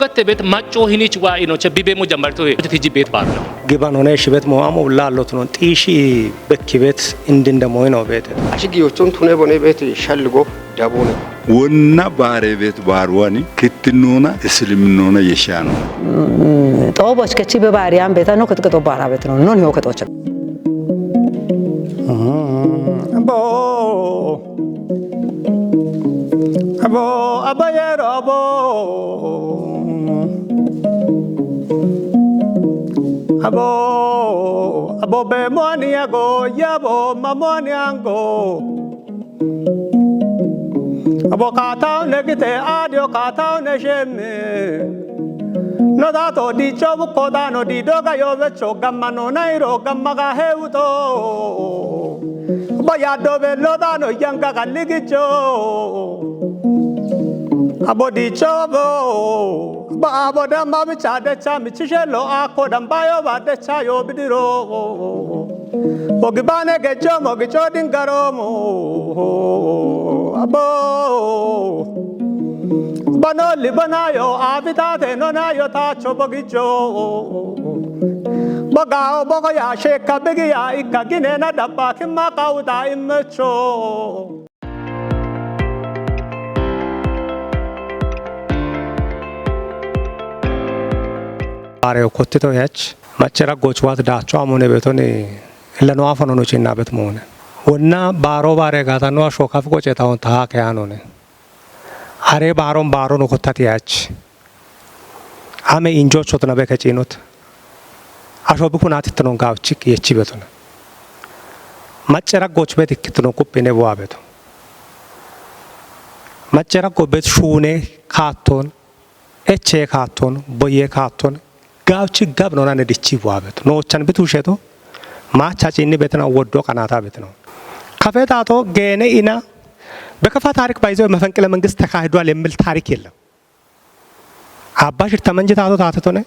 gate bet macho hinic wa ino che bibemo jambarto tiji bet barno giban hone shibet mo amo lalot non tishi bekibet indindemo ino bet አሽጊዎቹን ቱኔ ቦኔ ቤት ሸልጎ ዳቦነ ወና ባሬ ቤት ባርዋኒ ክትኑና እስልምኑና የሻኑ ጦቦች ከቺ በባሪያን ቤታ ነው ከጥቀጦ ባራ ቤት ነው ኖን ነው ከጦች abo abayero abo be moni ago yabo mamoni ango abo katao negite adio katao ne sheme no dato di chobu kodano di doga yobe chogamano nairo gamaga heuto baya dobe lodano yanga kaligicho abo di chobo ba abo damba bicha de cha michelo ako damba yo ba de cha yo bidiro ogibane ge chomo ge chodin garomo abo bano libana yo avita de no na yo ta chobo gicho bagao bogo ya sheka begi ya ikagine na dabba kimma kauda imcho Areo kottito yach machera gochwat dacho amone betone leno afano no chinna bet mone wonna baro bare gata no shokaf gocheta on ta ke anone are baro no kottati yach ame injo chotna be kachinot asho bukunat tnon gavchik yechi betone machera gochbet ikitno kupene bo abeto machera gobet shune khaton eche khaton boye khaton ጋውቺ ጋብ ነው ናነ ዲቺ ዋበት ነው ቻን ቤቱ ሸቶ ማቻቺኒ ቤተና ወዶ ቀናታ ቤት ነው ከፈታቶ ገነ ኢና በከፋ ታሪክ ባይዘው መፈንቅለ መንግስት ተካሂዷል የሚል ታሪክ የለም አባሽር ተመንጀታቶ ታተቶነ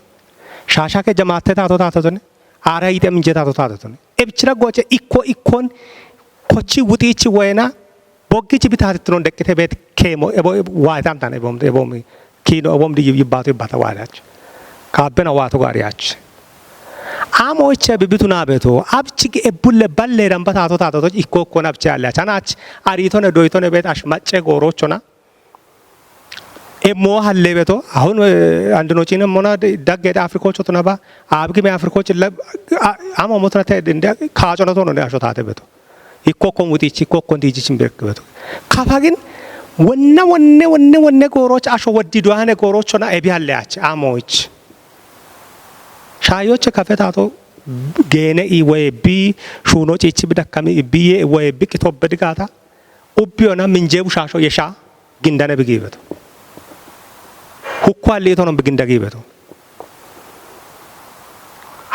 ሻሻከ ጀማተታቶ ታተቶነ አራይደም እንጀታቶ ታተቶነ እብችራ ጎጨ ኢኮን ኮቺ ውጢቺ ወይና ቦግቺ ቢታትት ነው ደቅተ ቤት ኬሞ ዋይታም ታነ ቦም ኪኖ ቦም ይባቱ ይባታዋላች ካበና ዋቶ ጋሪያች አሞች በቢቱና ቤቶ አብቺ እቡለ ባለ ረምባታቶ ታቶ ኢኮኮና ብቻ ያላች አናች አሪቶነ ዶይቶነ ቤታሽ ማጨ ጎሮቾና ኤሞ ሀለ ቤቶ አሁን አንድ ኖቺነ ሞና ዳገደ አፍሪኮቹ ተነባ አብግሜ አፍሪኮች አሞ ሞትራተ እንደ ካጮነቶ ነው ያሾታተ ቤቶ ኢኮኮን ውጢቺ ኢኮኮን ዲጂችን ቤቶ ካፋግን ወነ ጎሮች አሾ ወዲዶ አነ ጎሮቾና ኤቢያለያች አሞች ሻዮች ከፈታቶ ገነ ወይ ቢ ሹኖች እቺ በደከሚ ቢዬ ወይ ቢቅቶ በድጋታ ኡቢዮና ምንጀቡ ሻሾ የሻ ግንዳነ በጊበቶ ሁኳል ለቶ ነው በግንዳጊበቶ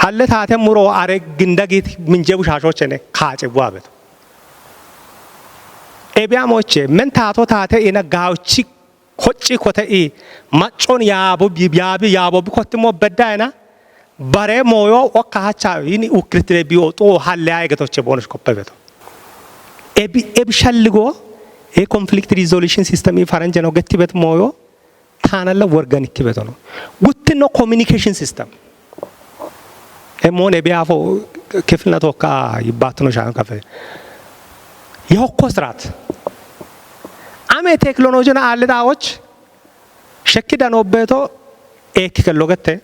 ሀለታተ ሙሮ አረ ግንዳጊት ምንጀቡ ሻሾች ነ ካጭቡ አበቶ ኤቢያሞች ምን ታቶ ታተ እነ ጋውቺ ኮጪ ኮተኢ ማጮን ያቦ ቢኮትሞ በዳይና bare moyo okacha ini ukritre bioto halle aygatoche bonus koppebeto ebi shalligo e conflict resolution system farange no gettibet moyo tanalla organic beto no gutno communication system e mone biafo kefna toka yibatno shan kafe yokko strat ame technology na alle dawoch shekkidano beto ek kellogette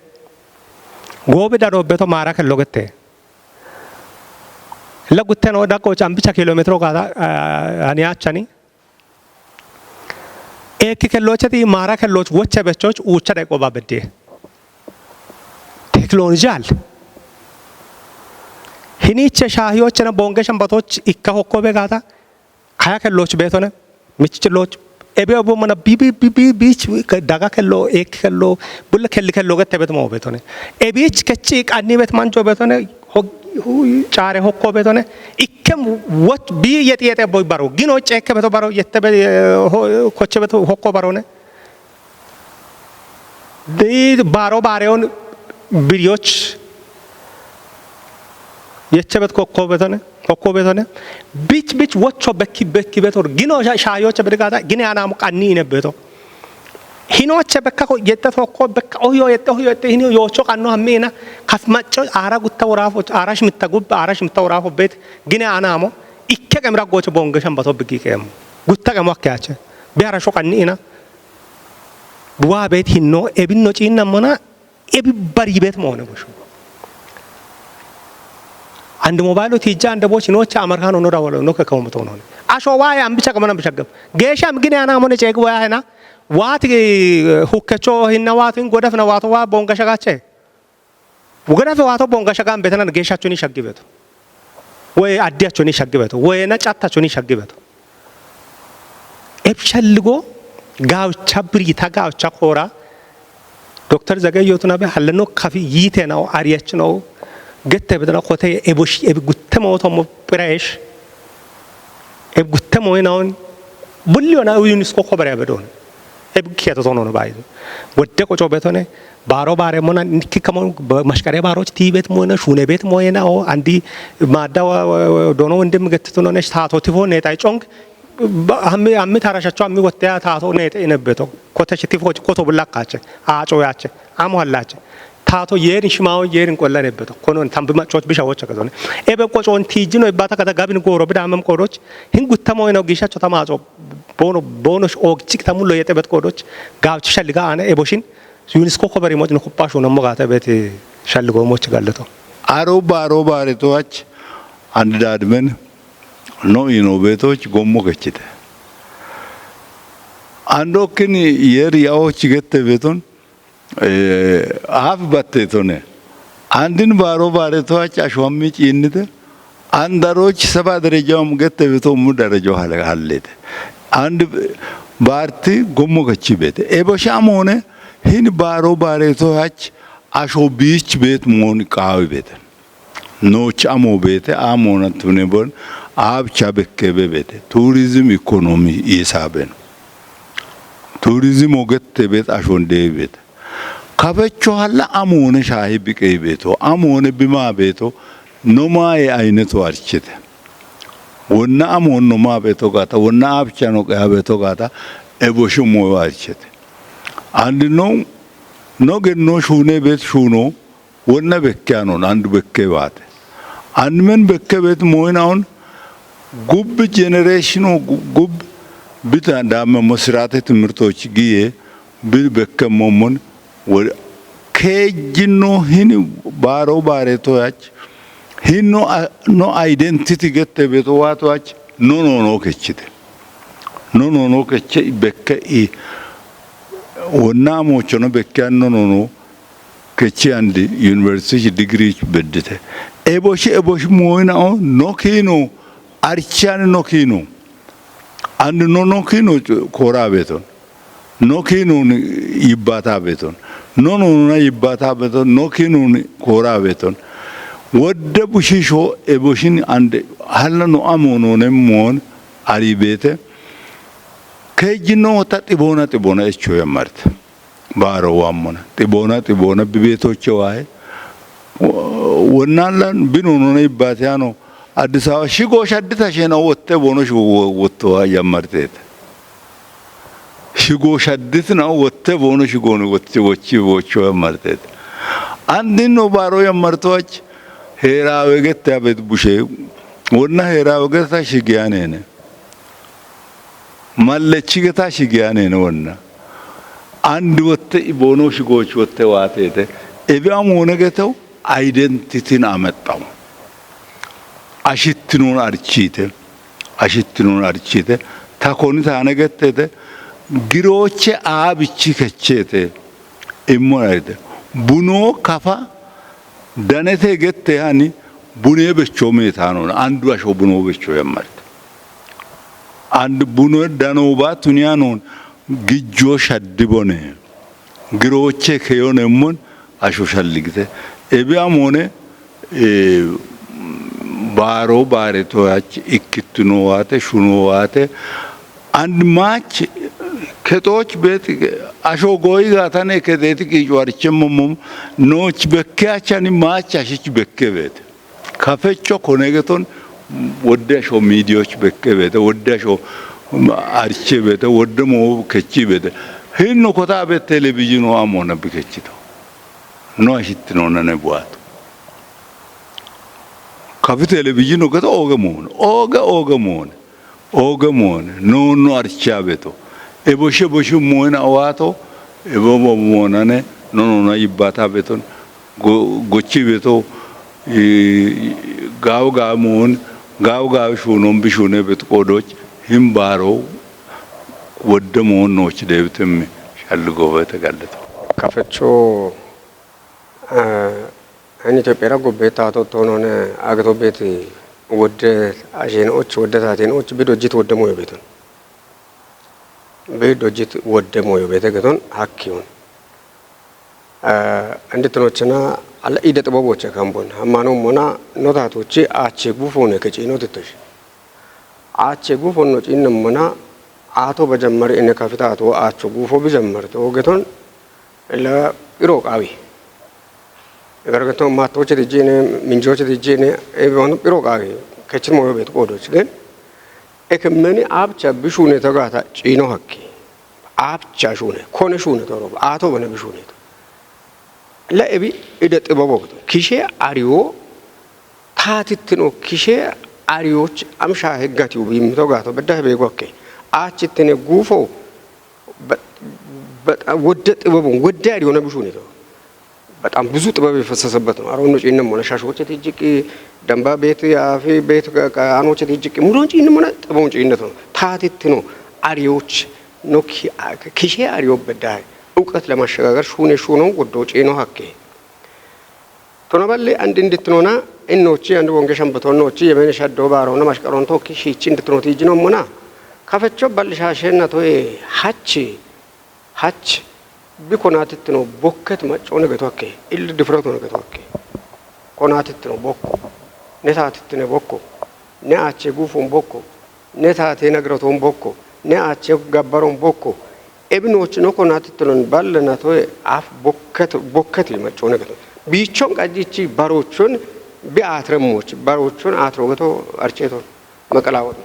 गोबे दारोबे तो मारा कर लोगते लगुत्ते नो डा को चांबिचा किलोमीटर का अनिया चनी एक के लोचती मारा के लोच वच्चे बच्चों ऊंचा देखो बाबेटी टेक्नोलॉजी आल हिनीचे शाहियों चना बोंगे शंबतोच इक्का होको बेगाता खाया के लोच बेतोने मिच्च लोच एबे अब मना बीच दागा खेलो एक खेलो बुल्ला खेलो गते बेत मो बेतोने एबीच कच्ची एक अन्य बेत मान जो बेतोने हो चारे होको बेतोने इक्के वच बी यते बोय बारो गिनो चेक के बेतो बारो यते बे कोचे बेतो होको बारो ने दे बारो बिरियोच የቸበት ኮኮበተነ ቢች ወቾ በኪ ቤቶር ጊኖ ሻዮ ቸበደጋታ ጊኔ አናሙ ቃኒ ነበቶ hinoche bekka ko yetta tokko bekka oyo yetta hino yocho qanno hammina kaf macco ara gutta waraafo arash mittagub arash mittawraafo bet gine anamo ikke qemra gocho bonga shambato bigi kem gutta qemo akyache biara sho qannina buwa bet hinno ebinno cinna mona ebi bari bet mona gosho አንድ ሞባይሉ ትይጃ እንደ ቦች ኖች አመርካኖ ነው ዳወለ ነው ከከመቶ ነው አሾዋ ያምብቻ ከመና ብቻገብ ገሻም ግን ያና ሞነ ጨግ ወያና ዋት ሁከቾ ሂናዋትን ጎደፍ ነው ዋቶ ዋ ቦንጋሸጋቸ ወገደፍ ዋቶ ቦንጋሸጋም በተና ገሻቾኒ ሸግበቱ ወይ አዲያቾኒ ሸግበቱ ወይ ነጫታቾኒ ሸግበቱ ኤብሸልጎ ጋውቻ ብሪታ ጋውቻ ኮራ ዶክተር ዘገየቱ ነበር ሐለኖ ካፊ ይቴ ነው አሪያች ነው ገተ በደና ኮተ ኤቦሽ ኤብጉተሞ ቶሞ ፕራይሽ ኤብጉተሞ ይናውን ቡሊዮና ዩኒስኮ ኮበራ በዶን ኤብኪያቶ ቶኖ ነው ባይዞ ወደ ቆጮ በቶነ ባሮ ባሬ ሞና ንክ ከመን ማሽቀሬ ባሮች ቲቤት ሞና ሹኔ ቤት ሞየና ኦ አንዲ ማዳው ዶኖ እንደም ገትቶ ነው ነሽ ታቶ ቲፎ ነጣይ ጮንግ አሚ ታራሻቸው አሚ ወተያ ታቶ ነጠ ይነበቶ ኮተች ቲፎ ኮቶ ብላካቸ አጮያቸ አሞላቸ ታቶ የርን ሽማው የርን ቆላነበቶ ኮኖን ታምብማጮች ቢሻዎች ከዞነ ኤበ ቆጮን ቲጅኖ ይባታ ከተጋቢን ጎሮ ብዳመም ቆዶች ህንጉተማው ነው ጊሻቸው ተማጾ ቦኖሽ ኦግቺክ ተሙሎ የጠበት ቆዶች ጋብች ሸልጋ አነ ኤቦሽን ዩኒስኮ ኮበሪ ሞጭ ነው ኩባሹ ነው ሞጋተ በት ሸልጎ ሞች ጋለቶ አሮ ባሬቶች አንድ ዳድመን ነው ኢኖቬቶች ጎሞ ከችተ አንዶክን የሪያዎች ገተ ቤቶን አፍ ባቴቶነ አንድን ባሮ ባሬቶች አሽዋሚ ጪንተ አንዳሮች ሰባ ደረጃውም ገተ ቤቶ ሙ ደረጃው አለተ አንድ ባርቲ ጎሞ ከች ቤት ኤቦሻም ሆነ ሂን ባሮ ባሬቶች አሾ ቢች ቤት ሞን ቃዊ ቤት ኖች አሞ ቤት አሞና ትነቦን አብቻ በከበ ቤት ቱሪዝም ኢኮኖሚ ይሳበን ቱሪዝም ወገተ ቤት አሾንዴ ቤት ካበቾ ሐላ አሞነ ሻሂ ቢቀይ ቤቶ አሞነ ቢማ ቤቶ ኖማይ አይነቱ አርችተ ወና አሞን ኖማ ቤቶ ጋታ ወና አብቻ ነው ቃ ቤቶ ጋታ ኤቦሽ ሞዮ አርችተ አንድ ነው ገኖ ሹኔ ቤት ሹኖ ወና በከያ ነው አንድ በከባተ አንድ ምን በከቤት ሞይናውን ጉብ ጄኔሬሽኑ ጉብ ቢታ እንዳመ መስራተ ትምርቶች ግዬ በከሞሞን ከጅኖ ሂን ባሮ ባሬቶያች ሂኖ ኖ አይደንቲቲ ገተ ቤቶዋቶያች ኖ ከችተ ኖ ከቸ በከኢ ወናሞቾ ነው በከያ ኖ ከቺ አንድ ዩኒቨርሲቲ ዲግሪ በድተ ኤቦሽ ሞይናው ኖኪኖ አርቻን ኖኪኖ አንድ ኖኪኖ ኮራ ቤቶን ኖኪኖ ይባታ ቤቶን ኖ ይባታ ቤቶን ኖኪኖ ኮራ ቤቶን ወደ ቡሽሾ ኤቦሽን አንድ ሐለኖ አሞኖነ ሞን አሪ ቤተ ከጅኖ ተጥቦና እቾ የማርት ባሮ ዋሞና ጥቦና በቤቶች ዋይ ወናላን ቢኖኖ ይባታያኖ አዲስ አበባ ሽጎሽ አዲታሽ ነው ወጥተ ቦኖሽ ወጥቶ ያማርቴት ሽጎሽ አዲት ነው ወጥተ ቦኖሽ ጎኖ ወጥቶ ያማርቴት አንድን ነው ባሮ ያማርቶች ሄራው ገታ ቤት ቡሼ ወና ሄራው ገታ ሽጊያኔ ነው ማለች ገታ ሽጊያኔ ነው ወና አንድ ወጥተ ቦኖሽ ጎች ወጥተ ዋቴተ ኤቢያም ሆነ ገተው አይደንቲቲን አመጣው አሽትኑን አርቺተ ታኮኒታ ነገተተ ግሮቼ አብቺ ከቸተ እሞራይተ ቡኖ ካፋ ደነቴ ገተ ያኒ ቡኔ በቾ ሜታ ነው አንዱ አሾ ቡኖ በቾ ያማርት አንድ ቡኖ ዳኖባ ቱኒያ ነው ግጆ ሸድቦነ ግሮቼ ከዮነሙን አሾ ሸልግተ ኤቢያም ሆነ ባሮ ባሬቶያች ኢክትኖዋተ ሹኖዋተ አንድ ማች ከቶች ቤት አሾ ጎይ ጋታነ ከዴት ቂዋርቸሞም ኖች በከያቻኒ ማች አሽች በከቤት ካፈቾ ኮኔገቶን ወደሾ ሚዲዮች በከቤት ወደሾ አርቼ ቤት ወደሞ ከቺ ቤት hinno kota be television o amona bikechito no ashitino nane buato kafi television kata oga mon no archabeto e boshe moena awato e bobo monane no na ibata beton gochi beto gaw shunon bishune bet qodoch himbaro ወደሞን ነውች ደብተም ሻልጎ በተጋለጠ ከፈቾ አን ኢትዮጵያ ጎቤታ ተቶኖነ አግቶ ቤት ወደ አጀኖች ወደ ታቴኖች ቢዶጅት ወደሞ የቤቱን ቢዶጅት ወደሞ የቤተገቶን ሀኪውን እንድትኖችና አለ ኢደጥቦቦች ካምቦን አማኖ ሞና ኖታቶች አቼ ጉፎነ ከጪኖ ትተሽ አቼ ጉፎኖ ጪንሞና አቶ በጀመረ እነ ከፍታቶ አቾ ጉፎ በጀመረቶ ገቶን ለኢሮቃዊ እገርገቶ ማቶች ዲጂኔ ምንጆች ዲጂኔ ኤቦን ኢሮቃዊ ከችን ሞዮ ቤት ቆዶች ግን እከመኒ አብቻ ብሹኔ ተጋታ ጪኖ ሀኪ አብቻ ሹኔ ኮነ ሹኔ ተሮ አቶ በነ ብሹኔ ለእቢ እደ ጥበቦ ኪሼ አሪዮ ታትትኖ ኪሼ አሪዮች አምሻ ህጋቲው ቢምተጋቶ በዳህ ቤጎኬ አችተነ ጉፎ በጣም ወደ ጥበቡን ወደ አሪዮነ ብሹኔ በጣም ብዙ ጥበብ የፈሰሰበት ነው አሮን ነው ጪንም ሆነ ሻሾች ትጅቂ ደንባ ቤት ያፊ ቤት አኖች ትጅቂ ሙሉን ጪንም ሆነ ጥበቡን ጪነት ነው ታትትኖ አሪዮች ነው ኪሼ አሪዮ በዳህ እውቀት ለማሸጋገር ሹኔ ወዶ ጪኖ ሀኬ ቶናበለ አንድ እንድትኖና እኖቺ አንድ ወንገሻም በቶኖቺ የመነሻዶ ባሮና ማሽቀሮንቶ ኪሺቺ እንድትኖት ይጅ ነው ሞና ካፈቾ ባልሻሸና ቶይ ሀች ቢኮናትት ነው ቦከት ማጮ ነገቶከ ኢል ድፍረቶ ነገቶከ ኮናትት ነው ቦኮ ነታትት ነው ቦኮ ነአቼ ጉፎን ቦኮ ነታቴ ነግረቶን ቦኮ ነአቼ ገበሮን ቦኮ ኤብኖች ነው ኮናትት ነው ባለና ቶይ አፍ ቦከት ማጮ ነገቶ ቢቾን ቀጂቺ ባሮቹን ቢአትረሞች ባሮቹን አትሮገቶ አርቼቶ መቀላወጥ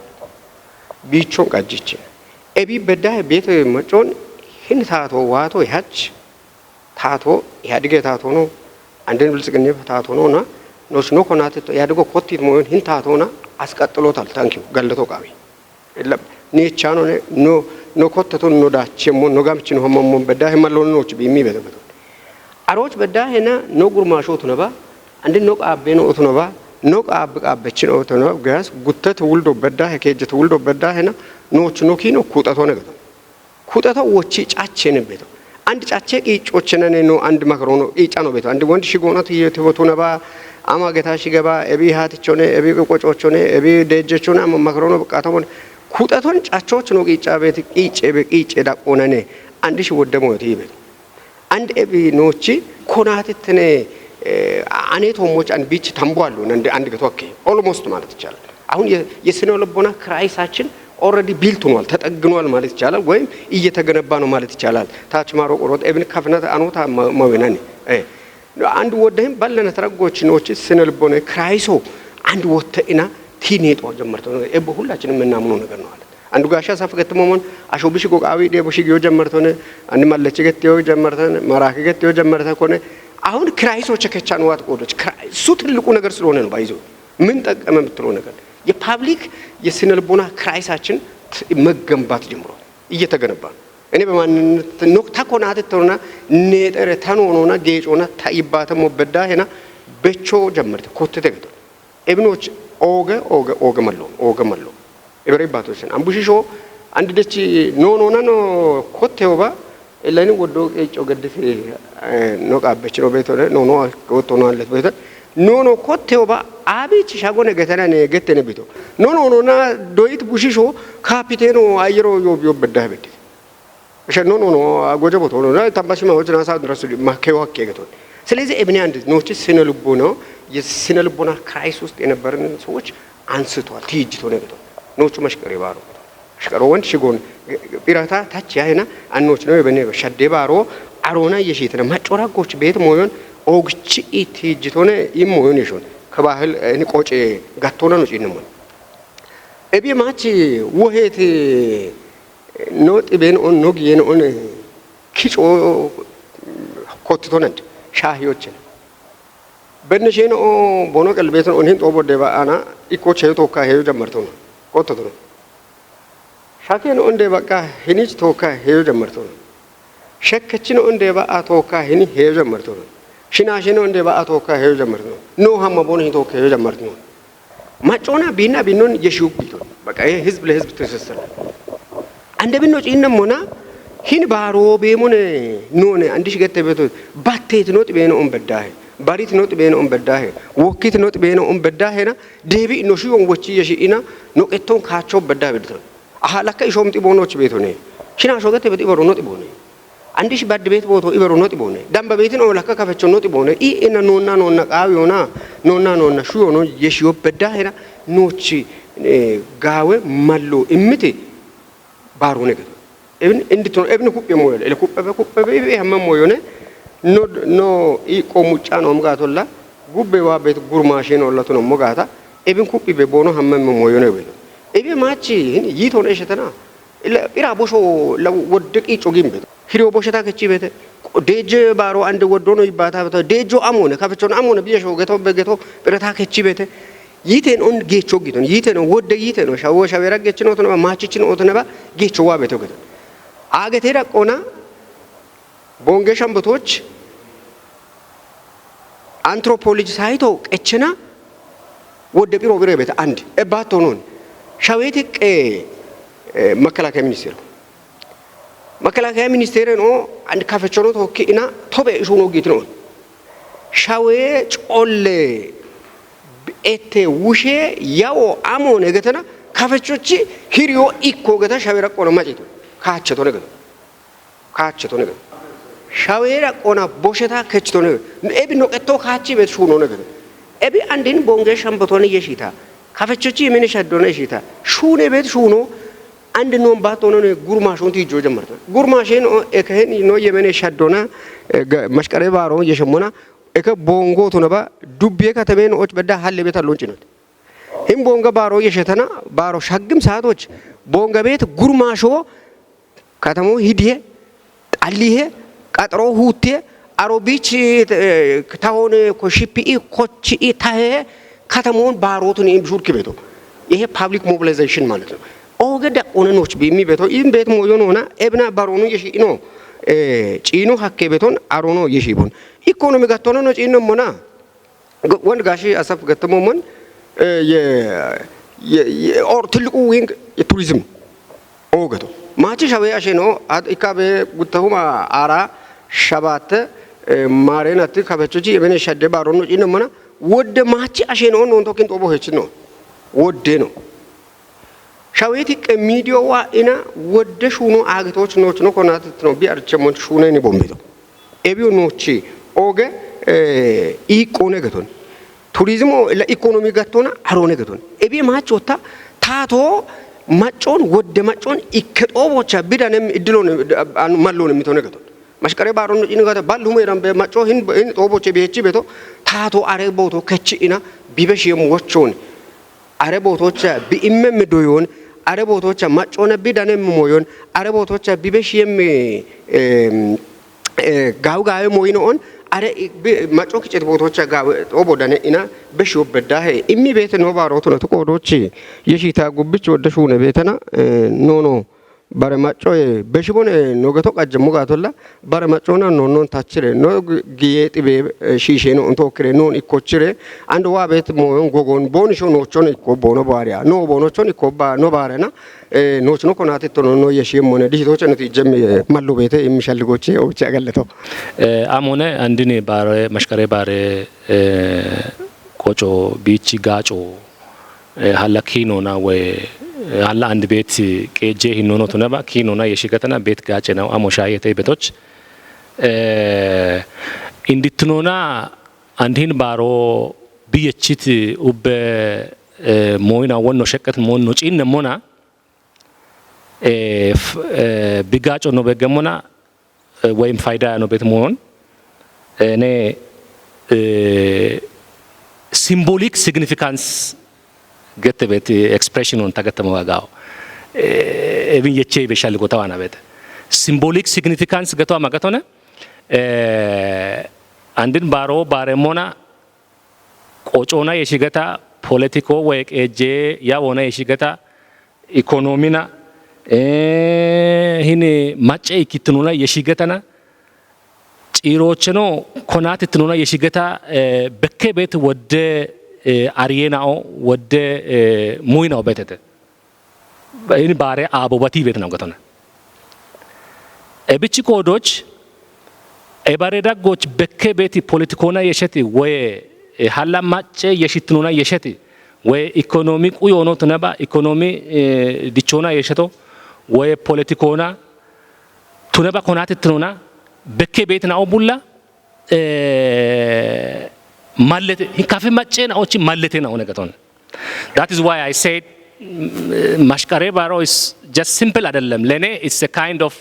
ቢቾን ቀጂቺ ኤቢ በዳ ቤት መጮን ህን ታቶ ዋቶ ያች ታቶ ያድገ ታቶ ነው አንደን ብልጽግና ታቶ ነውና ኖስ ነው ኮናትት ያድጎ ኮቲት ሞን ህን ታቶና አስቀጥሎታል ታንኪው ገለቶ ቃቢ ኔቻኖ ኖ ኮተቱን ኖ ዳቸሞ ኖ ጋምችን ሆሞሞን በዳ ህመሎን ኖች ቢሚበተበቶ አሮች በዳህና ኖ ጉርማሾት ነባ አንድ ኖ ቃቤ ነው ኦት ነባ ኖ ቃብቃበች ነው ኦት ነባ ጋስ ጉተት ውልዶ በዳህ ከጀት ውልዶ በዳህና ኖች ኖ ኪኖ ኩጠቶ ነገቶ ኩጠቶ ወጪ ጫቼ ነቤቶ አንድ ጫቼ ቂጮችነኔ ነው አንድ ማክሮ ነው ቂጫ ነው ቤቶ አንድ ወንድ ሽጎናት የትወቱ ነባ አማገታ ሽገባ እቢ ሃትቾኔ እቢ ቆጮቾኔ እቢ ደጀቾና ማክሮ ነው በቃተሞን ኩጠቶን ጫቾች ነው ቂጫ ቤት ቂጬ ዳቆነኔ አንድ ሺ ወደሞ ይቤት አንድ ኤቢ ኖቺ ኮናትትኔ አኔቶሞች አንድ ቢች ታምቧሉ አንድ ገቶከ ኦልሞስት ማለት ይቻላል አሁን የስነ ልቦና ክራይሳችን ኦሬዲ ቢልት ሆኗል ተጠግኗል ማለት ይቻላል ወይም እየተገነባ ነው ማለት ይቻላል ታች ማሮ ቆሮጥ ኤብን ከፍነት አኖታ ማወናኔ አንድ ወደህም ባለነ ተረጎች ኖቺ ስነ ልቦና ክራይሶ አንድ ወተኢና ቲኔጦ ጀመርተው ኤብ ሁላችንም እናምነው ነገር ነው አለ አንዱ ጋሻ ሳፈከት መሞን አሾብሽ ጎቃዊ ደቦሽ ጊዮ ጀመርተነ አንድ ማለች ገትዮ ጀመርተነ ማራክ ገትዮ ጀመርተ ኮነ አሁን ክራይሶች ከቻን ዋት ቆዶች ክራይሱ ትልቁ ነገር ስለሆነ ነው ባይዞ ምን ጠቀመ የምትለው ነገር የፓብሊክ የስነ ልቦና ክራይሳችን መገንባት ጀምሮ እየተገነባ እኔ በማንነት ነው ታኮናተውና ነጠረ ታኖኖና ጌጮና ታይባተሞ በዳሄና በቾ ጀመርተ ኮተተ ገቶ ኤብኖች ኦገ መሎ እበረባቶችን አምቡሽሾ አንድ ደቺ ኖ ኮቴውባ ለኔ ወዶ ቄጮ ገድፍ ነው ቃበች ነው ቤቶ ኖ ወቶ ነው አለት ቤቶ ኖ ኮቴውባ አቢች ሻጎነ ገተናኔ ገተነ ቤቶ ኖና ዶይት ቡሽሾ ካፒቴኑ አየሮ ዮብዮ በዳህ ቤት እሺ ኖ አጎጀቦቶ ነው ታምባሽ ማውጭ ናሳ ድረስ ማከው ሀከ ገቶ ስለዚህ እብኔ አንድ ኖች ስነ ልቦና የስነ ልቦና ክራይስ ውስጥ የነበረን ሰዎች አንስቷል ትይጅቶ ነገቶ ኖቹ መሽቀሪ ባሮ ሽቀሮ ወንድ ሽጎን ቢራታ ታች ያይና አንኖች ነው በኔ በሸዴ ባሮ አሮና የሽተነ ማጮራጎች ቤት ሞዮን ኦግቺ ኢትጅቶነ ይሞዮን ይሾን ከባህል እኔ ቆጬ ጋቶና ነው ጪንሞ እቢ ማቺ ወሄት ኖጥ ቤን ኦን ኖግ የን ኦን ኪጮ ኮትቶነን ሻሂዎችን በነሼን ቦኖ ቀልቤትን ኦንሂን ጦቦ ደባአና ኢኮቼ ቶካ ሄዩ ጀመርቶ ነው ኮትቶ ነው ሻኬን ኦንዴ በቃ ሂኒች ቶካ ሄዩ ጀመርቶ ነው ሸከችን ኦንዴ በአ ቶካ ሂኒ ሄዩ ጀመርቶ ነው ሽናሽን ኦንዴ በአ ቶካ ሄዩ ጀመርቶ ነው ኖ ሀማ ቦኖ ሂ ቶካ ሄዩ ጀመርቶ ነው ማጮና ቢና ቢኖን የሽው ቢቶ በቃ ይሄ ህዝብ ለህዝብ ትስስር አንደ ቢኖ ጪነሞና ሂን ባሮ ቤሙን ኖነ አንዲሽ ገተ ቤቶ ባቴት ኖጥ ቤኖ ኦንበዳህ ባሪት ኖጥ ቤኖ ኦንበዳህ ወኪት ኖጥ ቤኖ ኦንበዳህና ዴቢ ኖሽዮን ወቺ የሺኢና ኖቀቶን ካቾ በዳ ቤድቶ አሃላከ ኢሾምጢ ቦኖች ቤቶ ነ ሽና ሾገተ ቤት ኢበሮ ኖጥ ቦነ አንዲሽ ባድ ቤት ቦቶ ኢበሮ ኖጥ ቦነ ዳምባ ቤትን ኦላከ ከፈቾ ኖጥ ቦነ ኢ እና ኖና ቃዊዮና ኖና ሹዮኖ የሺዮ በዳህና ኖቺ ጋዌ ማሎ እምቴ ባሮ ነገ even indito even kuppe moyo le kuppe be hamma moyo ne no I qomucca no mgatolla gubbe wa bet gurmashe no lato no mgata even kuppe be bono hamma moyo ne belo ebe machi yito ne shetana ira bosho la wodqi cogim be hiro boshata kechi bete deje baro ande wodo no ibata beto dejo amone kafecho amone biesho geto berata kechi bete yiten on gecho giton yiten wodde yiten shawo shawera gechino to no machi no to ne ba gecho wa beto geto አገቴራ ቆና ቦንጌ ሸምበቶች አንትሮፖሎጂ ሳይቶ ቀችና ወደ ቢሮ ቤት አንድ እባቶ ነን ሻዌት መከላከያ ሚኒስቴር ነው አንድ ካፈቸሮ ተወኪና ቶበ ሹኖ ጊት ነው ሻዌ ጮሌ ኤቴ ውሼ ያው አሞ ነገተና ካፈቾቺ ሂሪዮ ኢኮ ገታ ሻዌራ ቆና ማጪቶ ካቸቶ ነገ ሻዌራ ቆና ቦሸታ ከችቶ ነገ ኤቢ ኖቀቶ ካቺ ቤት ሹኖ ነገ ኤቢ አንዲን ቦንጌ ሸምበቶን የሺታ ካፈቾቺ የምን ሸዶነ የሺታ ሹኔ ቤት ሹኖ አንድ ኖን ባቶነ ጉርማሾን ትይጆ ጀመርታ ጉርማሽን እከህን ኖ የምን ሸዶና መስቀሬ ባሮ የሸሞና እከ ቦንጎ ቶነባ ዱቤ ከተሜን ኦች በዳ ሀለ ቤት አሎንጭነት ሂም ቦንጋ ባሮ የሸተና ባሮ ሻግም ሰዓቶች ቦንጋ ቤት ጉርማሾ ከተሞ ሂዲሄ ጣሊሄ ቀጥሮ ሁቴ አሮቢች ታውን ኮሺፒኢ ኮቺኢ ታሄ ከተሞን ባሮቱን ኢምሹርክ ቤቶ ይሄ ፓብሊክ ሞቢላይዜሽን ማለት ነው ኦገዳ ኦነኖች ቢሚ ቤቶ ኢም ቤት ሞዮን ሆና ኤብና ባሮኑ የሺኖ ጪኖ ሀኬ ቤቶን አሮኖ የሺቦን ኢኮኖሚ ጋቶኖ ነው ጪኖ ሞና ወንድ ጋሺ አሰፍ ገተሞመን ኦር ትልቁ ዊንግ የቱሪዝም ኦገቶ ማቺ ሻዌ አሸኖ ኢካቤ ጉተሁማ አራ ሸባተ ማሬናት ካበቾጂ የበኔ ሸደ ባሮኖ ጪነመና ወደ ማቺ አሸኖ ነው ቶኪን ጦቦ ሄች ነው ወደ ነው ሻዌቲ ሚዲዮዋ ኢና ወደ ሹኖ አግቶች ኖች ነው ኮናት ነው ቢአርቸሞን ሹነኒ ቦምቢቶ ኤቢዮ ኖቺ ኦገ ኢቆነ ገቶን ቱሪዝሙ ለኢኮኖሚ ገቶና አሮነ ገቶን ኤቢ ማቾታ ታቶ ማጮን ወደ ማጮን ኢከጦቦቻ ቢዳንም እድሎን ማሎን የሚተው ነገቶ ማሽቀሬ ባሮን ኢንጋታ ባልሁሙ ይራም በማጮ ህን ጦቦቼ ቢሄቺ ቤቶ ታቶ አረቦቶ ከቺና ቢበሽየም ወቾን አረቦቶቻ ቢኢመም ዶዮን አረቦቶቻ ማጮነ ቢዳንም ሞዮን አረቦቶቻ ቢበሽየም ጋውጋይ ሞይኖን አረ ማጮ ከጨት ቦቶቻ ጋው ጦቦዳነ ኢና በሽዮ በዳሄ ኢሚ ቤት ነው ባሮቱ ነው ተቆዶች የሺታ ጉብች ወደ ሹነ ቤተና ኖ ባረማጮ በሽቦን ኖገቶ ቀጀሙ ጋቶላ ባረማጮና ኖኖን ታችሬ ኖ ጊየጥ ቤ ሺሼ ነው እንቶክሬ ኖን ኢኮችሬ አንድ ዋ ቤት ሞዮን ጎጎን ቦንሾ ኖቾን ኢኮ ቦኖ ባሪያ ኖ ቦኖቾን ኢኮ ባ ኖ ባረና ኖች ነው ኮናት ተኖ ኖ የሺም ሆነ ዲቶች ነው ይጀም ማሎ ቤተ የሚሸልጎች ኦብቻ ገለተው አሞነ አንድኔ ባረ መሽከሬ ባረ ቆጮ ቢቺ ጋጮ ሀላኪኖና ወይ አላ አንድ ቤት ቄጄ ሂኖኖ ተነባ ኪኖና የሽገተና ቤት ጋጨ ነው አሞሻየተ ቤቶች እንድትኖና አንድን ባሮ ቢየቺት ኡበ ሞይና ወኖ ሸቀት ሞኖ ጪን ሞና ቢጋጮ ነው በገሞና ወይም ፋይዳ ነው ቤት ሞን እኔ ሲምቦሊክ ሲግኒፊካንስ ገተ ቤት ኤክስፕሬሽኑን ተገተመ ዋጋው እብን የቼ በሻል ጎታዋና ቤት ሲምቦሊክ ሲግኒፊካንስ ገቷ ማገቶነ አንድን ባሮ ባረሞና ቆጮና የሽገታ ፖለቲኮ ወይ ቄጄ ያወና የሽገታ ኢኮኖሚና ይህን ማጨ ይክትኑና የሽገተና ጭሮችኖ ኮናት ትኑና የሽገታ በከ ቤት ወደ አሪየናኦ ወደ ሙይናው ቤተተ ይህን ባሬ አቦባቲ ቤት ነው ገተና እብቺ ኮዶች ኤባሬዳጎች በከ ቤት ፖለቲኮና የሸቲ ወይ ሀላ ማጨ የሽትኑና የሸቲ ወይ ኢኮኖሚ ቁዮኖ ተነባ ኢኮኖሚ ዲቾና የሸቶ ወይ ፖለቲኮና ቱነባ ኮናት ትኑና በከ ቤት ነው ቡላ ማለት ካፌ ማጨ ናዎች ማለት ነው ነገቶን that is why I said ማሽቀሬ ባሮ is just simple አይደለም ለኔ it's a kind of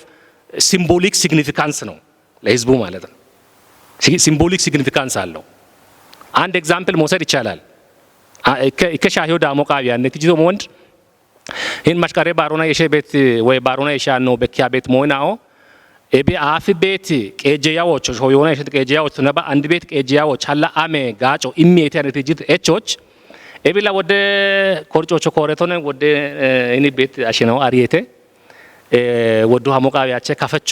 symbolic significance ነው ለህዝቡ ማለት ነው symbolic significance አለው አንድ ኤግዛምፕል መውሰድ ይቻላል ከሻሂው ዳሞ ቃቢያ ነትጂቶ ወንድ ይህን ማሽቀሬ ባሮና የሸ ቤት ወይ ባሮና የሻ ነው በኪያ ቤት ሞይናኦ ኤቢ አፍ ቤት ቄጄያዎች ሆዮና የሸ ቄጄያዎች ነባ አንድ ቤት ቄጄያዎች ሀላ አሜ ጋጮ ኢሚቴ ነትጂት ኤቾች ኤቢላ ወደ ኮርጮቾ ኮረቶነ ወደ እኔ ቤት አሽናው አሪየቴ ወዱ ሀሞቃቢያቸ ካፈቾ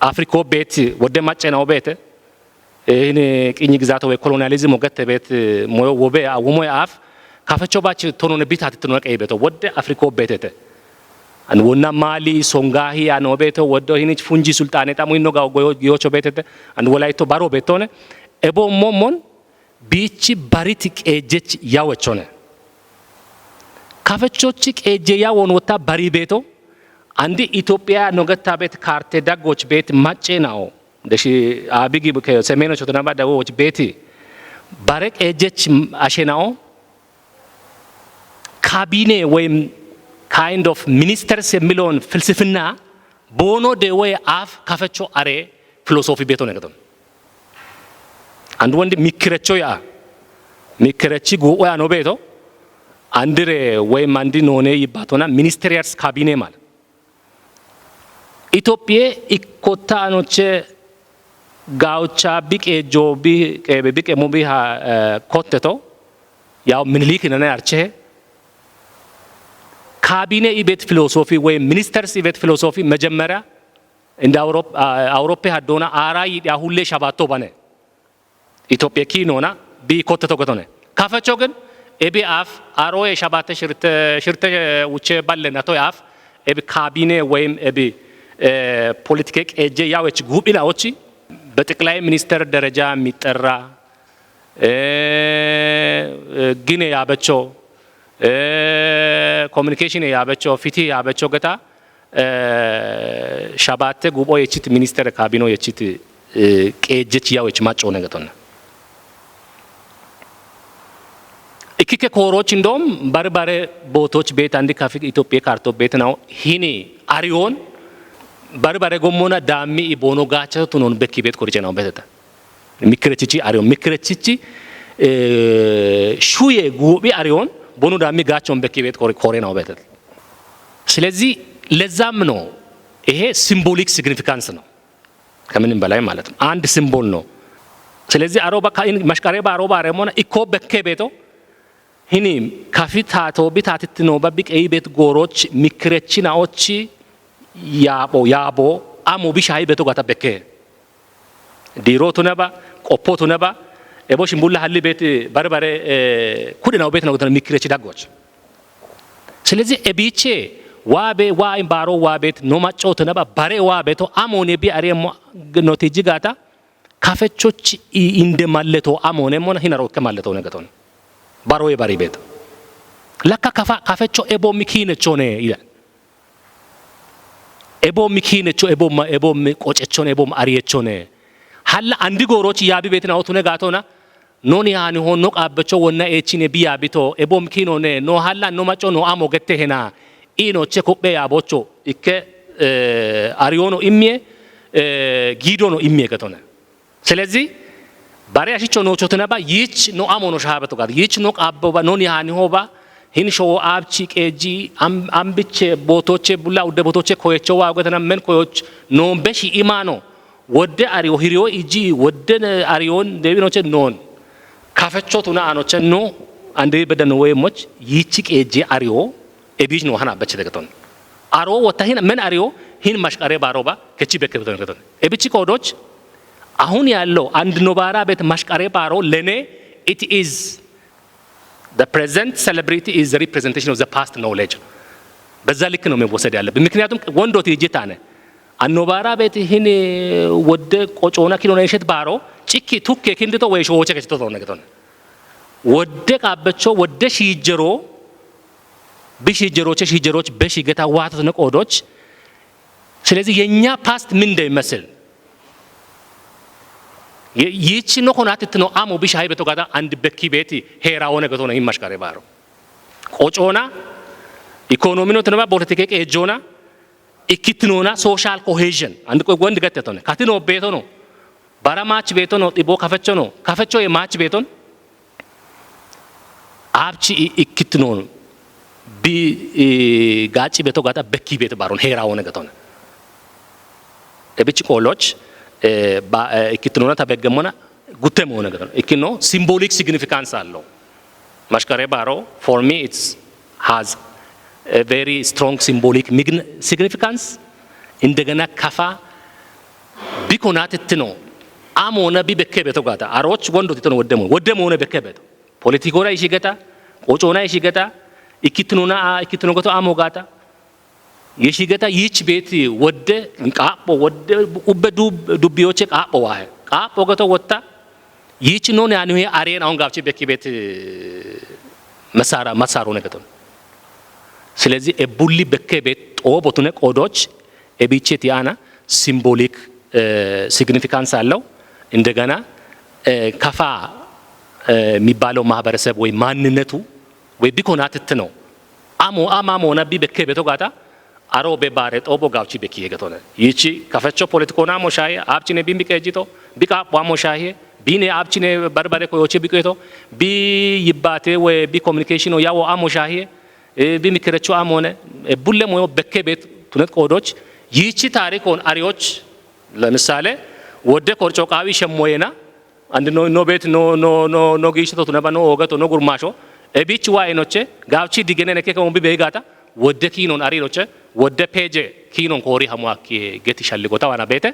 አፍሪኮ ቤት ወደ ማጨናው ቤት ይህን ቅኝ ግዛት ወይ ኮሎኒያሊዝም ወገተ ቤት ሞዮ ወበ አውሞ አፍ ካፈቾ ባች ቶኖነ ቢት አትተኖ ቀይ ቤት ወደ አፍሪኮ ቤተተ አን ወና ማሊ ሶንጋሂ አኖ ቤት ወደ ይህንች ፉንጂ ሱልጣኔ ታሙይ ነው ጋው ጎዮቾ ቤተተ አን ወላይቶ ባሮ ቤቶነ ኤቦ ሞሞን ቢቺ ባሪት ቄጀች ያወቾነ ካፈቾች ቄጀ ያወን ወታ ባሪ ቤቶ አንዲ ኢትዮጵያ ኖገታ ቤት ካርቴ ዳጎች ቤት ማጨናው ደሺ አቢጊ ከሰሜኖች ተናባ ዳጎች ቤት ባረቅ ቄጀች አሸናው ካቢኔ ወይም kind of ministers የሚለውን ፍልስፍና ቦኖ ደወይ አፍ ካፈቾ አሬ ፊሎሶፊ ቤቶ ነገቶን አንድ ወንድ ሚክረቾ ያ ሚክረቺ ጉያ ነው ቤቶ አንድሬ ወይም አንዲ ኖኔ ይባቶና ሚኒስትሪያልስ ካቢኔ ማለት ኢትዮጵያ ኢኮታኖቼ ጋውቻ ቢቄ ጆቢ ቢቄ ሙቢሃ ኮተቶ ያው ምንሊክ ነና ያርቼ ካቢኔ ኢቤት ፊሎሶፊ ወይ ሚኒስተርስ ኢቤት ፊሎሶፊ መጀመሪያ እንደ አውሮፓ ሀዶና አራይ ያሁሌ ሻባቶ ባነ ኢትዮጵያ ኪኖና ቢኮተቶ ገቶነ ካፈቾ ግን ኤቢ አፍ አሮዬ ሻባተ ሽርተ ውቼ ባለናቶ አፍ ኤቢ ካቢኔ ወይም ኤቢ ፖለቲካ ቄጄ ያዎች ጉቢላዎች በጠቅላይ ሚኒስተር ደረጃ የሚጠራ ግን ያበቾ ኮሙኒኬሽን ያበቾ ፊቲ ያበቾ ገታ ሻባተ ጉቦ የቺት ሚኒስተር ካቢኖ የቺት ቄጀች ያዎች ማጮ ነገቶና እኪከ ኮሮች እንደውም በርበሬ ቦቶች ቤት አንድ ካፌ ኢትዮጵያ ካርቶ ቤት ነው ሂኒ አሪዮን በርበሬ ጎሞና ዳሚ ቦኖ ጋቸቱ ነው በኪ ቤት ኮርጨ ነው በተታ ሚክረቺቺ አሪዮን ሚክረቺቺ ሹዬ ጉቢ አሪዮን ቦኖ ዳሚ ጋቸውን በኪ ቤት ኮሬ ነው በተታ ስለዚህ ለዛም ነው ይሄ ሲምቦሊክ ሲግኒፊካንስ ነው ከምንም በላይ ማለት ነው አንድ ሲምቦል ነው ስለዚህ አሮባ ካይን ማሽቃሬ ባሮባ አረሞና ኢኮ በከ ቤቶ ሂኒ ካፊታቶ ቢታትት ነው በቢቀይ ቤት ጎሮች ሚክረቺናዎች ያቦ አሞ ቢሻይ ቤቶ ጋታ በከ ዲሮቱ ነባ ቆፖቱ ነባ ኤቦሽን ቡላ ሀሊ ቤት በርበሬ ኩድናው ቤት ነው ሚክረቺ ዳጎች ስለዚህ ኤቢቼ ዋቤ ዋይን ባሮ ዋቤት ኖ ማጮት ነባ ባሬ ዋቤቶ አሞኔ ቢ አሬሞ ኖቲጂ ጋታ ካፈቾች እንደማለቶ አሞኔ ሞና ሂናሮ ከማለቶ ነገቶን ባሮ የባሪ ቤት ለካ ካፈቾ ኤቦ ሚኪነቾ ነ ይላል ኤቦ ሚኪነቾ ኤቦ ቆጨቾ ነ ኤቦ አሪየቾ ነ ሀላ አንዲ ጎሮች ያቢ ቤት ናውቱ ነጋቶና ኖን ያኒ ሆኖ ቃበቾ ወና ኤቺኔ ቢያ ቢቶ ኤቦ ሚኪኖ ነ ኖ ሀላ ኖ ማጮ ኖ አሞ ገተሄና ኢኖ ቼኮቤ ያቦቾ ኢከ አሪዮኖ ኢሚየ ጊዶኖ ኢሚየ ገቶነ ስለዚህ ባሪያሽቾ ኖቾ ተነባ ይች ኖ አሞኖ ሻሃበቶ ጋር ይች ኖ ቃበባ ኖን ያኒ ሆባ hin shoo abchi qeji ambiche botoche bulla udde botoche koyecho waagotana men koyoch non beshi imano wodde ariyo hiriyo iji wodde ariyon debinoche non kafechotuna anoche no ande bedan wemoch yichi qeji ariyo ebij no hana beche degaton aro wotahina men ariyo hin mashqare baroba kechi bekebton degaton ebichi kodoch አሁን ያለው አንድ ኖባራ ቤት ማሽቃሬ ባሮ ለኔ it is the present celebrity is the representation of the past knowledge በዛ ልክ ነው መወሰድ ያለበት ምክንያቱም ወንዶት ይጅታነ አኖባራ ቤት ይሄን ወደ ቆጮና ኪሎና ይሸት ባሮ ጭኪ ቱክ ክንድቶ ወይ ሾወቸ ከችቶ ነው ነገቶን ወደ ቃበቾ ወደ ሺጀሮ ሺጀሮች በሺገታ ዋተት ነቆዶች ስለዚህ የኛ ፓስት ምን እንደሚመስል ይቺ ነው ኮናት ነው አሞ ቢሻይ በተጋዳ አንድ በኪ ቤት ሄራው ነገቶ ነው ይማሽካሬ ባሮ ቆጮና ኢኮኖሚ ነው ተነባ ፖለቲካ ከጆና ኢኪትኖና ሶሻል ኮሄዥን አንድ ቆይ ወንድ ገተቶ ነው ካትኖ ቤቶ ነው ባራማች ቤቶ ነው ጢቦ ከፈቾ የማች ቤቶን አብቺ ኢኪትኖ ቢ ጋጪ ቤቶ ጋታ በኪ ቤት ባሮን ሄራው ነገቶ ነው እብቺ ቆሎች ኢኪትኖና ተበገሞና ጉተሞ ነገር ነው ኢኪኖ ሲምቦሊክ ሲግኒፊካንስ አለው ማሽካሬ ባሮ for me it has a very strong symbolic significance እንደገና ከፋ ቢኮናት ነው አሞና ቢበከበቶ ጋታ አሮች ወንዶት ነው ወደሞ ነው በከበቶ ፖለቲኮራ ይሽገታ ቆጮና ይሽገታ ኢኪትኖ ገቶ አሞ ጋታ የሽገታ ይች ቤት ወደ ቃጶ ወደ ኡበዱ ዱቢዮች ቃጶ ዋህ ቃጶ ገቶ ወጣ ይች ነው ያኑ አሬን አሁን ጋብቼ በኪ ቤት መሳሮ ነገቶ ስለዚህ እቡሊ በከ ቤት ጦቦቱነ ቆዶች እቢቼት ያና ሲምቦሊክ ሲግኒፊካንስ አለው እንደገና ከፋ የሚባለው ማህበረሰብ ወይ ማንነቱ ወይ ቢኮናት ነው አማሞ ነቢ በከ ቤቶ ጋታ አሮ በባሬ ጦቦ ጋብቺ በኪ የገቶነ ይቺ ከፈቾ ፖለቲኮና ሞሻይ አብቺኔ ቢሚቀጂቶ ቢቃቋ ሞሻይ ቢኔ አብቺኔ በርበሬ ኮዮቼ ቢቆይቶ ቢ ይባቴ ወይ ቢ ኮሙኒኬሽን ያው አሞሻይ ቢሚከረቹ አሞነ ቡለ ሞዮ በከ ቤት ቱነት ቆዶች ይቺ ታሪኮን አሪዎች ለምሳሌ ወደ ኮርጮቃዊ ሸሞየና አንድ ኖ ቤት ኖ ጊሽቶ ቱነባ ኖ ኦገቶ ኖ ጉርማሾ እቢች ዋይኖቼ ጋብቺ ዲገነ ነከ ከሞቢ በጋታ ወደ ኪኖን አሪሮቼ ወደ ፔጀ ኪኖን ኮሪ ሐሟክ ገት ይሻልጎታ ዋና ቤተ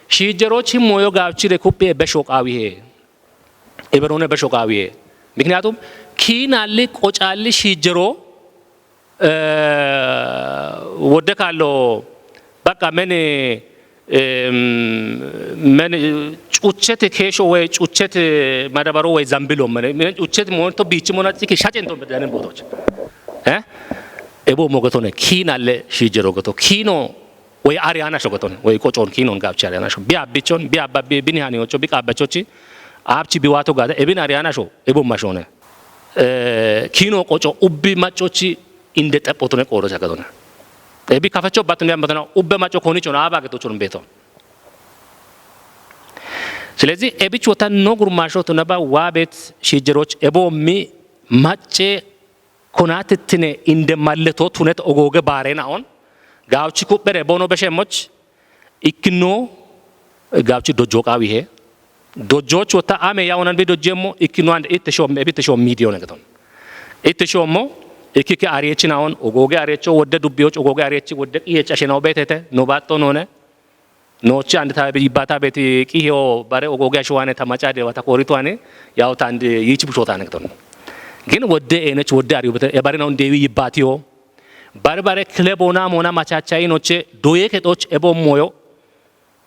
ሺጀሮች ሞዮ ጋብቺ ለኩፔ በሾቃዊ ኤበሮነ በሾቃዊ ምክንያቱም ኪናሊ ቆጫሊ ሺጀሮ ወደ ካሎ በቃ ምን ጩቸት ኬሾ ወይ ጩቸት ማዳበሮ ወይ ዛምብሎ ምን ጩቸት ሞንቶ ቢች ሞናት ሻጨንቶ በደነ ቦታዎች ኤቦ ሞገቶነ ኪናለ ሺጀሮ ገቶ ኪኖ ወይ አሪያና ሾገቶነ ወይ ቆጮን ኪኖን ጋብቻ አሪያና ሾ ቢአቢቾን ቢአባቢ ቢኒሃኒዎቾ ቢቃበቾቺ አብቺ ቢዋቶ ጋዳ ኤቢን አሪያና ሾ ኤቦ ማሾነ ኪኖ ቆጮ ኡቢ ማጮቺ እንደ ጠጶቱነ ቆሮ ተከቶነ ኤቢ ካፈቾ ባቱን ያመተና ኡበ ማጮ ኮኒቾን አባገቶቹን ቤቶ ስለዚህ ኤቢች ወታን ኖ ጉርማሾ ተነባ ዋቤት ሺጀሮች ኤቦሚ ማጬ ኮናትትነ እንደማለቶ ቱነት ኦጎገ ባሬና ኦን ጋውቺ ኩበረ ቦኖ በሸሞች ኢክኖ ጋውቺ ዶጆቃዊ ሄ ዶጆች ወታ አሜ ያውናን ቢዶጀሞ ኢክኖ አንድ ኢትሾም ሚዲዮ ነገቶን ኢትሾሞ ኢኪኪ አሪየችን አሁን ኦጎገ አሪየቾ ወደ ዱቢዮች ኦጎገ አሪየች ወደ ቂየጨሽናው ቤተተ ኖባጦ ኖነ ኖቺ አንድ ታበ ይባታ ቤት ቂዮ ባሬ ኦጎገ ሸዋኔ ተማጫደ ወታ ኮሪቷኔ ያው ታንድ ይቺ ብሾታ ነገቶን ግን ወደ ኤነች ወደ አሪው የባሬናው እንደዊ ይባቲዮ ባርባሬ ክለቦና ሞና ማቻቻይ ኖቼ ዶዬ ከጦች ኤቦ ሞዮ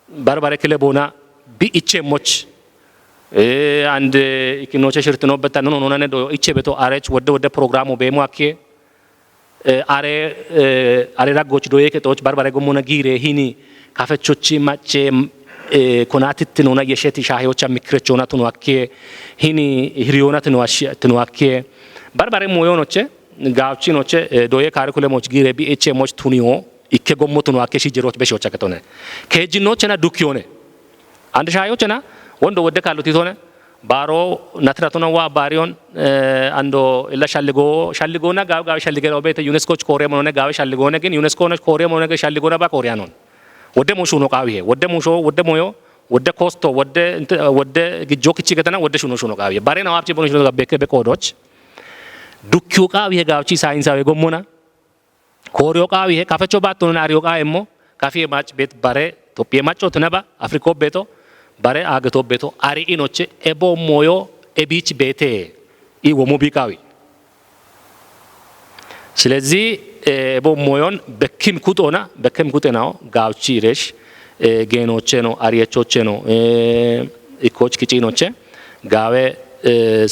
ባርባሬ ክለቦና ቢኢቼሞች አንድ ኢኪኖቼ ሽርት ነው በታን ነው ነው ነው ኢቼ ቤቶ አሬች ወደ ፕሮግራሙ በሞአኬ አሬ ራጎች ዶዬ ከጦች ባርባሬ ጎሞና ጊሬ ሂኒ ካፈቾቺ ማቼ ኮናትት ነውና የሸቲ ሻሂዎች አሚክረቾና ተኗኬ ሂኒ ህሪዮና ተኗኬ ባርባሬ ሞዮኖቼ ጋውቺ ኖቼ ዶዬ ካሪኩለሞች ጊሬ ቢኤችኤሞች ቱኒዮ ኢከ ጎሞ ተኗኬ ሺጀሮች በሾቻ ከተነ ከጂኖችና ዱኪዮነ አንድ ሻሂዎችና ወንዶ ወደ ካሉት ይቶነ ባሮ ናትራቱና ዋ ባሪዮን አንዶ ኢላ ሻልጎና ጋው ሻልገው ቤተ ዩኔስኮች ኮሪያ ሞነ ጋው ሻልጎና ግን ዩኔስኮኖች ኮሪያ ሞነ ጋው ሻልጎና ባ ኮሪያ ነው ወደ ሙሹ ነው ቃዊሄ ወደ ሙሾ ወደ ሞዮ ወደ ኮስቶ ወደ ግጆክቺ ገተና ወደ ሹኖ ሹኖ ቃዊሄ ባሬና ዋብቺ ቦኖች ነው በከ በኮዶች ዱኪው ቃዊሄ ጋውቺ ሳይንሳዊ ጎሞና ኮሪዮ ቃዊሄ ካፈቾ ባቶና አሪዮ ቃይሞ ካፊ ማጭ ቤት ባሬ ኢትዮጵያ ማጮ ተነባ አፍሪኮ ቤቶ ባሬ አገቶ ቤቶ አሪኢኖች ኤቦ ሞዮ ኤቢች ቤቴ ኢ ወሞቢቃዊ ስለዚህ ኤቦ ሞዮን በኪም ኩጤናው ጋውቺ ሬሽ ጌኖቼ ነው አሪየቾቼ ነው ኢኮች ኪጪኖቼ ጋዌ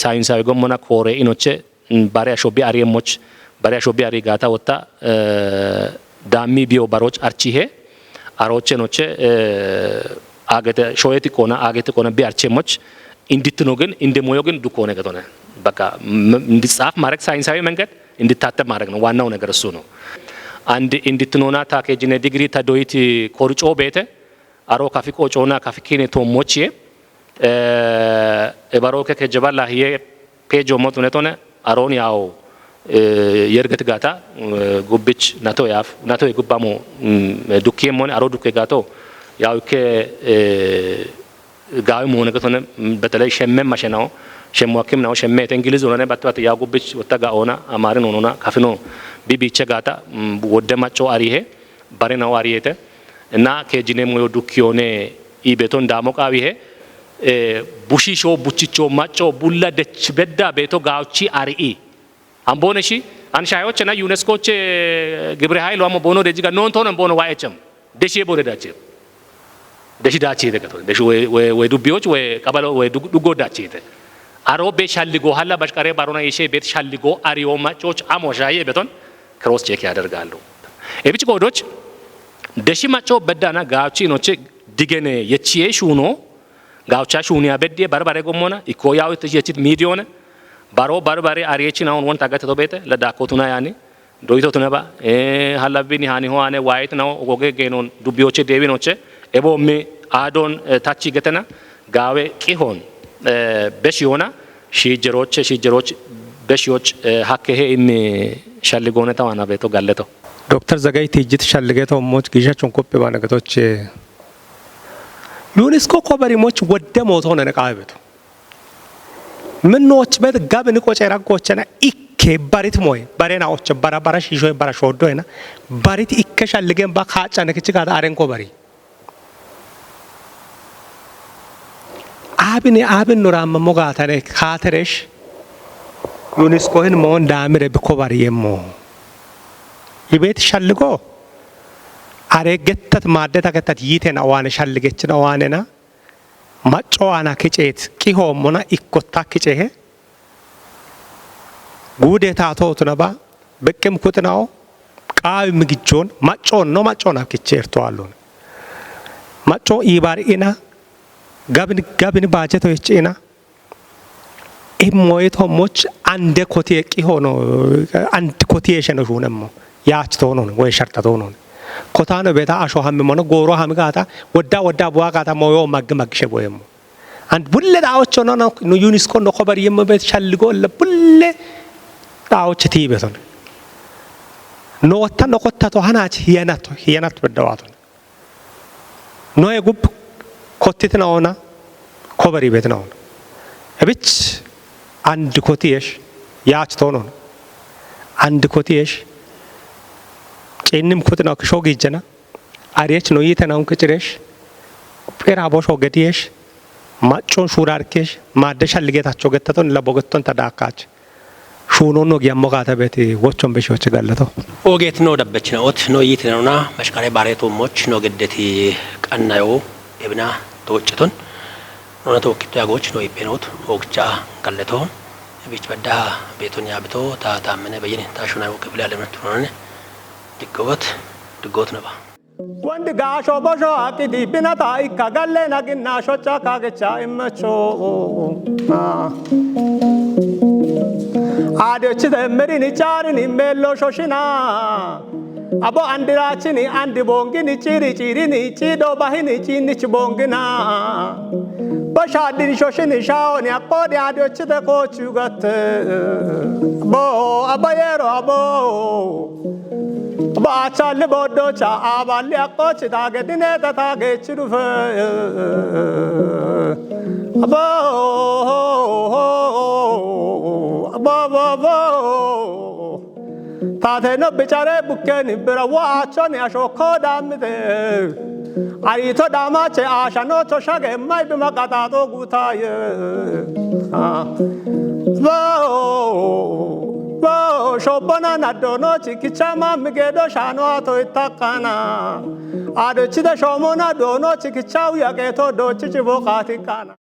ሳይንሳዊ ጎሞና ኮሬ ኢኖቼ ባሬ አሾቢ አሪየሞች ባሬ አሾቢ አሪ ጋታ ወጣ ዳሚ ቢዮ ባሮች አርቺሄ አሮቼ ኖቼ አገተ ሾየት ኮና ቢያርቼሞች እንድትኖ ግን እንደሞዮ ግን ዱኮ ነገቶነ በቃ እንድጻፍ ማድረግ ሳይንሳዊ መንገድ እንድታተም ማድረግ ነው ዋናው ነገር እሱ ነው አንድ እንድትኖና ታኬጅነ ዲግሪ ታዶይት ኮርጮ ቤተ አሮ ካፊቆ ጮና ካፊኪኔ ቶሞች ባሮከ ከጀባላ ይሄ ፔጆ ሞት ነቶነ አሮን ያው የርገት ጋታ ጉብች ናቶ የጉባሞ ዱኬም ሆነ አሮ ዱኬ ጋቶ ያው ጋው ሞነ ከተነ በተለይ ሸመም ማሸናው ሸሞክም ነው ሸመት እንግሊዝ ሆነ ባትባት ያው ጉብች ወጣጋኦና አማርን ሆኖና ካፍኖ ቢቢቸ ጋታ ወደማጮ አሪሄ ባሬናው አሪሄተ እና ከጂኔ ሞዮ ዱኪዮኔ ኢቤቶን ዳሞቃዊሄ ቡሺሾ ቡቺቾ ማጮ ቡላ ደች በዳ ቤቶ ጋውቺ አርኢ አምቦነሺ አንሻዮች እና ዩኔስኮች ግብረ ኃይል ዋሞ ቦኖ ደጅጋ ኖንቶን ቦኖ ዋኤቸም ደሺ ቦደዳቸ ደሺ ዳቺ ተከቶ ደሺ ወይ ዱቢዎች ወይ ቀበሎ ወይ ዱጎ ዳቺ ተ አሮ በሻልጎ ሐላ ባሽቀሬ ባሮና የሼ ቤት ሻልጎ አሪዮ ማጮች አሞሻዬ ቤቶን ክሮስ ቼክ ያደርጋሉ ኤቢጭ ጎዶች ደሺ ማጮ በዳና ጋውቺ ኖቼ ዲገኔ የቺዬ ሹኖ ጋውቻ ሹኒያ በዴ ባርባሬ ጎሞና ኢኮያው ተየቺት ሚዲዮነ ባሮ ባርባሬ አሪየቺን አሁን ወንታ ጋተቶ ቤተ ለዳኮቱና ያኒ ዶይቶቱና ባ ሐላቢኒ ሃኒ ሆአኔ ዋይት ነው ኦጎጌ ጌኖን ዱቢዮቼ ዴቢኖቼ ኤቦሚ አዶን ታቺ ገተና ጋዌ ቂሆን በሺዮና ሺጀሮች በሺዎች ሀከሄ ኢሚ ሻልጎነ ታዋና ቤቶ ጋለቶ ዶክተር ዘጋይ ትጅት ሻልገቶ ሞች ግሻቸውን ኮፔ ባነገቶች ዩኔስኮ ኮበሪሞች ወደ ሞቶ ነው ነቃቤቱ ምንኖች በት ጋብን ቆጨ ራቆቸና ኢኬ ባሪት ሞይ ባሬናዎች ባራባራ ሺሾ ባራ ሾዶይና ባሪት ኢከሻልገን ባካጫ ነክቺ ጋር አሬን ኮበሪ አብን ኑራም ሞጋታኔ ካተረሽ ዩኔስኮን ሞን ዳምረ በኮበሪ የሞ ይቤት ሻልጎ አሬገተት ማደታ ከተት ይቴና ዋነ ሻልገችና ዋነና ማጮዋና ከጨት ቂሆሞና ኢኮታ ከጨሄ ጉዴታ ተውትነባ በቅም ኩጥናው ቃይ ምግጆን ማጮን ነው ማጮና ከጨርቷሉ ማጮ ይባሪና ጋብን ባጀቶ ይጭና ኢሞይቶሞች አንደ ኮቴ ቂሆኖ አንድ ኮቴሽን ሆነሞ ያችቶ ነው ወይ ሸርጣቶ ነው ኮታነ ቤታ አሾሃም ሞነ ጎሮ ሃምጋታ ወዳ ቡዋጋታ ሞዮ ማግማግሸ ቦየሞ አንድ ቡለ ዳዎች ነው ዩኔስኮ ነው ኮበር የመበት ሻልጎ ለቡለ ዳዎች ቲቤቶን ኖታ ነው ኮታቶ ሃናች የናት በደዋቶ ነው የጉብ ኮቲት ነውና ኮበር ይቤት ነው እብች አንድ ኮቲየሽ ያችቶ ነው አንድ ኮቲየሽ ጨንም ኩጥናው ከሾግ ይጀና አሪያች ነው ይተናውን ከጭሬሽ ጴራቦሽ ወገዲየሽ ማጮን ሹራርኬሽ ማደሻ ልጌታቸው ገተቶን ለቦገቶን ተዳካች ሹኖ ነው ያሞጋታ ቤት ወቾን በሽዎች ጋለተው ኦጌት ነው ደበች ነው ኦት ነው ይተናውና መሽካሬ ባሬቶሞች ነው ገደቲ ቀናዮ እብና ተወጭቶን ነው ተወክቶ ያጎች ነው ይፔኖት ኦግቻ ጋለተው ቢች በዳ ቤቶን ያብቶ ታታመነ በየነ ታሹናው ክፍል ያለ ምርት ሆነ ድጎት ነባ ወንድ ጋሾ ቦሾ አቂዲ ቢናታ ኢካጋለ ናግና ሾቻ ካገቻ እመቾ አደች ተመሪን ጫርን ኢሜሎ ሾሽና አቦ አንድራችን አንድ ቦንግን ጭሪ ጭሪን ጭዶ ባህን ጭንች ቦንግና በሻድን ሾሽን ሻውን ያቆድ ያዶች ተቆቹ ገት አቦ አባየሮ አቦ ባቻል ቦዶቻ አባል ያቆች ታገድነ ተታገች ዱፈ አቦ አቦ ታተኖ ብቻሬ ቡከን ብረዋቸውን ያሾኮ ዳምተ አሪቶ ዳማቼ አሻኖቾ ሻገ ማይ በመቃጣቶ ጉታየ ሾቦና ናዶኖች ኪቻማ ምጌዶ ሻኗቶ ይታቃና አዶችደ ሾሞና ዶኖች ኪቻው ያቄቶ ዶች ጭቦ ቃቲቃና